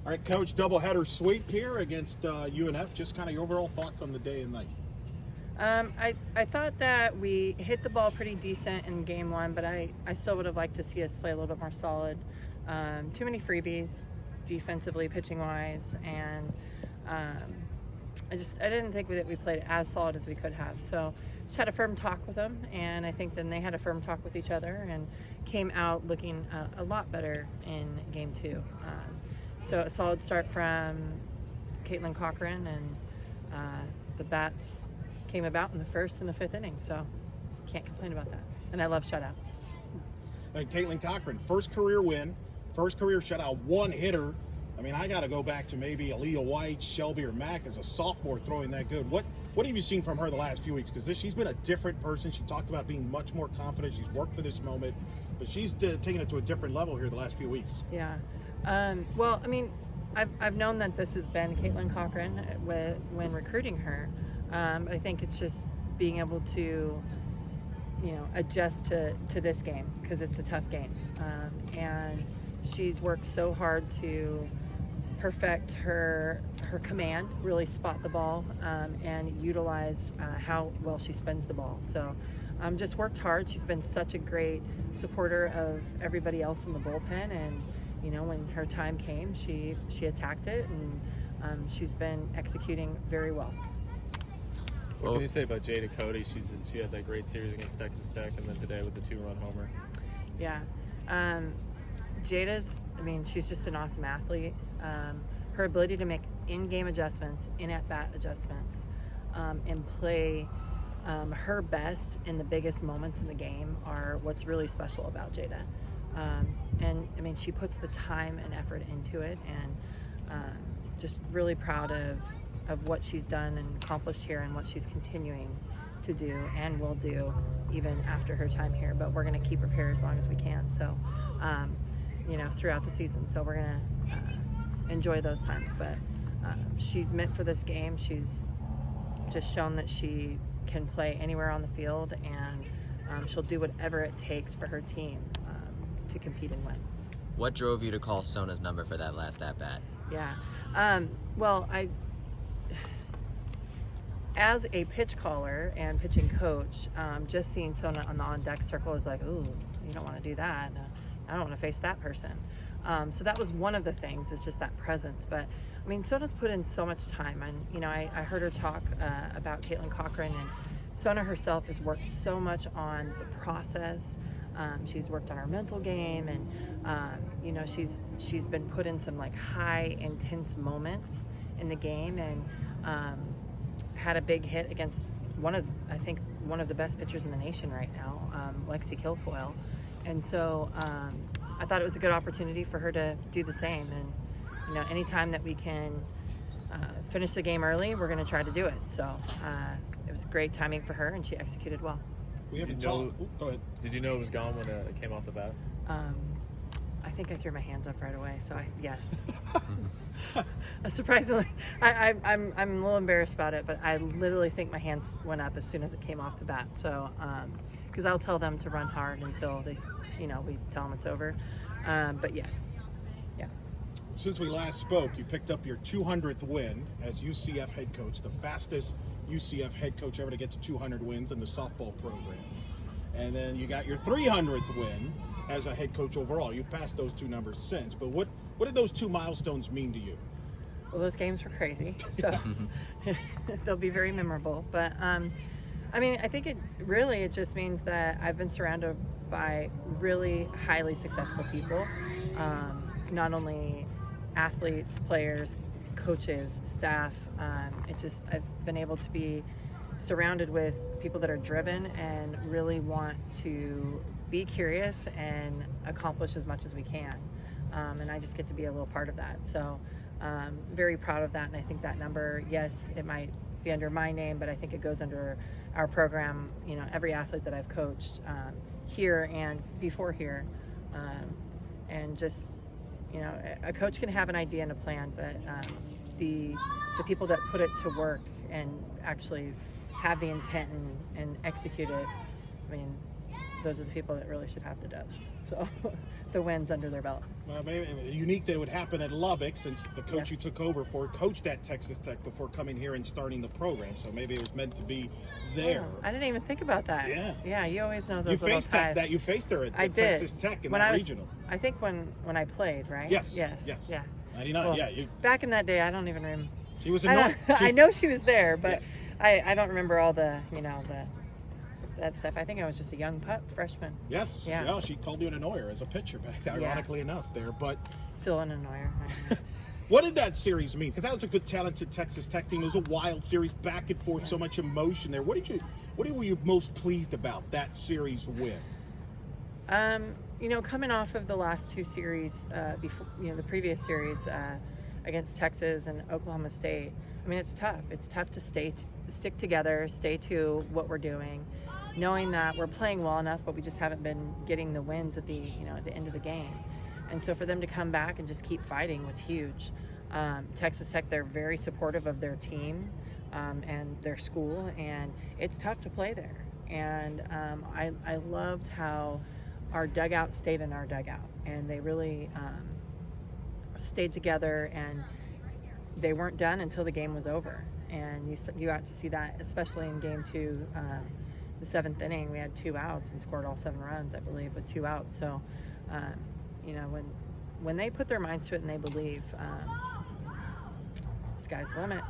All right, Coach, doubleheader sweep here against UNF. Just kind of your overall thoughts on the day and night. I thought that we hit the ball pretty decent in game one, but I still would have liked to see us play a little bit more solid. Too many freebies defensively, pitching wise, and I didn't think that we played as solid as we could have. So just had a firm talk with them, and I think then they had a firm talk with each other and came out looking a lot better in game two. So a solid start from Caitlin Cochran, and the bats came about in the first and the fifth inning, so can't complain about that. And I love shutouts. And Caitlin Cochran, first career win, first career shutout, one hitter. I mean, I got to go back to maybe Aaliyah White, Shelby, or Mack as a sophomore throwing that good. What have you seen from her the last few weeks? Because she's been a different person. She talked about being much more confident. She's worked for this moment, but she's taken it to a different level here the last few weeks. Yeah. Well, I mean, I've known that this has been Caitlin Cochran when recruiting her. I think it's just being able to, adjust to this game, because it's a tough game. And she's worked so hard to perfect her command, really spot the ball, and utilize how well she spins the ball. So just worked hard. She's been such a great supporter of everybody else in the bullpen, and when her time came, she attacked it, and she's been executing very well. What can you say about Jada Cody? She had that great series against Texas Tech, and then today with the 2-run homer. Yeah. She's just an awesome athlete. Her ability to make in-game adjustments, in-at-bat adjustments, and play her best in the biggest moments in the game are what's really special about Jada. She puts the time and effort into it, and just really proud of what she's done and accomplished here, and what she's continuing to do and will do even after her time here. But we're going to keep her here as long as we can, so throughout the season. So we're going to enjoy those times. But she's meant for this game. She's just shown that she can play anywhere on the field, and she'll do whatever it takes for her team to compete and win. What drove you to call Sona's number for that last at-bat? Yeah. As a pitch caller and pitching coach, just seeing Sona on the on-deck circle is like, ooh, you don't want to do that. I don't want to face that person. So that was one of the things, is just that presence. But, Sona's put in so much time. And, I heard her talk about Caitlin Cochran, and Sona herself has worked so much on the process. She's worked on her mental game, and, she's been put in some, high, intense moments in the game, and had a big hit against one of the best pitchers in the nation right now, Lexi Kilfoyle. And so I thought it was a good opportunity for her to do the same. And, anytime that we can finish the game early, we're going to try to do it. So it was great timing for her, and she executed well. We haven't talked. Go ahead. Did you know it was gone when it came off the bat? I think I threw my hands up right away, so yes. Surprisingly, I'm a little embarrassed about it, but I literally think my hands went up as soon as it came off the bat. So, because I'll tell them to run hard until we tell them it's over. But yes, yeah. Since we last spoke, you picked up your 200th win as UCF head coach, the fastest UCF head coach ever to get to 200 wins in the softball program. And then you got your 300th win as a head coach overall. You've passed those two numbers since, but what did those two milestones mean to you? Well, those games were crazy, so they'll be very memorable. But I think it just means that I've been surrounded by really highly successful people, not only athletes, players, coaches, staff. I've been able to be surrounded with people that are driven and really want to be curious and accomplish as much as we can. And I just get to be a little part of that. So very proud of that. And I think that number, yes, it might be under my name, but I think it goes under our program, every athlete that I've coached here and before here. And just, a coach can have an idea and a plan, but the people that put it to work and actually have the intent and execute it, those are the people that really should have the dubs. So the wins under their belt. Well, maybe unique that it would happen at Lubbock, since the coach you Yes. took over for coached at Texas Tech before coming here and starting the program. So maybe it was meant to be there. Oh, I didn't even think about that. Yeah. You always know You those little faced ties. that. You faced her at I did. Texas Tech in When that I was- regional. I think when I played, right? Yes. Yes. Yes. Yeah. 99. Well, yeah. You, Back in that day, I don't even remember. she was I, annoying. don't- I know she was there, but Yes. I don't remember all the that stuff. I think I was just a young freshman. Yes. Yeah. Yeah. She called you an annoyer as a pitcher back there, Yeah. ironically enough there. But Still an annoyer. what did that series mean? Because that was a good, talented Texas Tech team. It was a wild series, back and forth, so much emotion there. What were you most pleased about that series win? Coming off of the last two series, before the previous series against Texas and Oklahoma State, I mean, it's tough. It's tough to stick together, stay to what we're doing, knowing that we're playing well enough, but we just haven't been getting the wins at the end of the game. And so for them to come back and just keep fighting was huge. Texas Tech, they're very supportive of their team and their school, and it's tough to play there. And I loved how our dugout stayed in our dugout, and they really stayed together, and they weren't done until the game was over. And you got to see that, especially in game two, the seventh inning. We had 2 outs and scored all 7 runs, I believe, with 2 outs. So, when they put their minds to it and they believe, sky's the limit.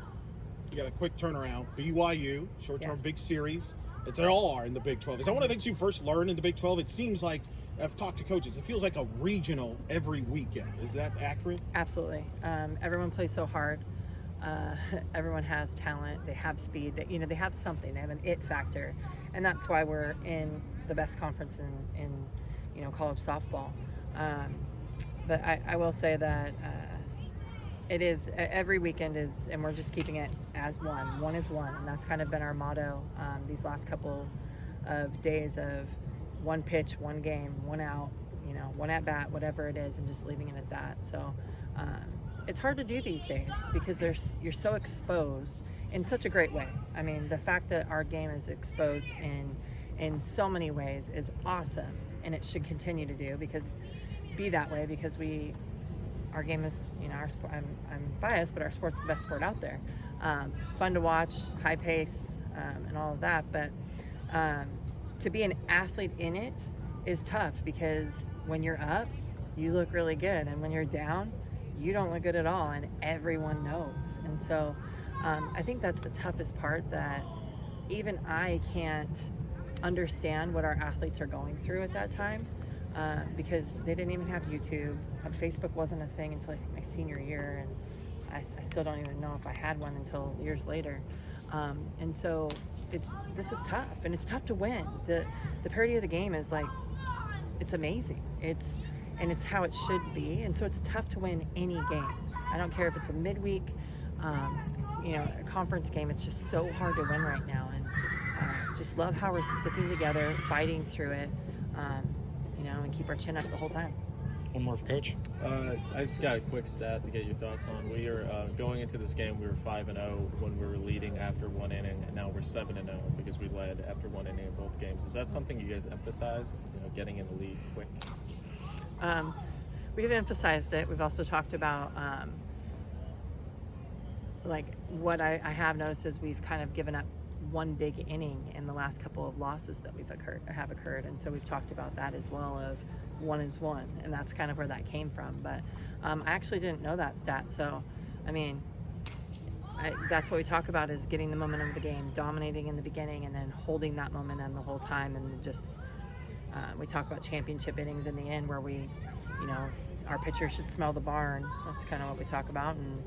You got a quick turnaround. BYU, short-term, Yes. big series. They all are in the Big 12. Is that one of the things you first learned in the Big 12? It seems like, I've talked to coaches, it feels like a regional every weekend. Is that accurate? Absolutely. Everyone plays so hard. Everyone has talent. They have speed. They have something. They have an it factor, and that's why we're in the best conference in college softball. But I will say that it is every weekend is, and we're just keeping it as one. One is one, and that's kind of been our motto these last couple of days of one pitch, one game, one out, one at bat, whatever it is, and just leaving it at that. So it's hard to do these days because you're so exposed in such a great way. I mean, the fact that our game is exposed in so many ways is awesome, and it should continue to be that way because our game is, our sport. I'm biased, but our sport's the best sport out there. Fun to watch, high pace, and all of that. But to be an athlete in it is tough because when you're up, you look really good, and when you're down, you don't look good at all, and everyone knows. And so I think that's the toughest part, that even I can't understand what our athletes are going through at that time. Because they didn't even have YouTube. Facebook wasn't a thing until I think my senior year, and I still don't even know if I had one until years later. And so this is tough, and it's tough to win. The parity of the game is like, it's amazing. It's how it should be, and so it's tough to win any game. I don't care if it's a midweek, a conference game. It's just so hard to win right now, and just love how we're sticking together, fighting through it. And keep our chin up the whole time. One more for Coach. I just got a quick stat to get your thoughts on. We are going into this game. We were 5-0 when we were leading after 1 inning, and now we're 7-0 because we led after 1 inning in both games. Is that something you guys emphasize? Getting in the lead quick. We've emphasized it. We've also talked about what I have noticed is we've kind of given up one big inning in the last couple of losses that have occurred, and so we've talked about that as well, of 1 is 1, and that's kind of where that came from. But I actually didn't know that stat, so I mean, that's what we talk about, is getting the momentum of the game, dominating in the beginning, and then holding that momentum the whole time, and just we talk about championship innings in the end, where our pitcher should smell the barn. That's kind of what we talk about, and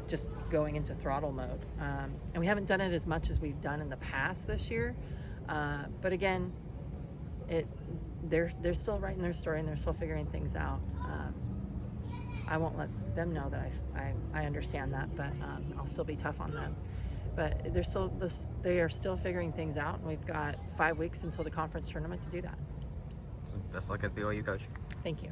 just going into throttle mode. And we haven't done it as much as we've done in the past this year. But again, they're still writing their story, and they're still figuring things out. I won't let them know that I understand that, but I'll still be tough on them. But they are still figuring things out, and we've got 5 weeks until the conference tournament to do that. So best luck at BYU, Coach. Thank you.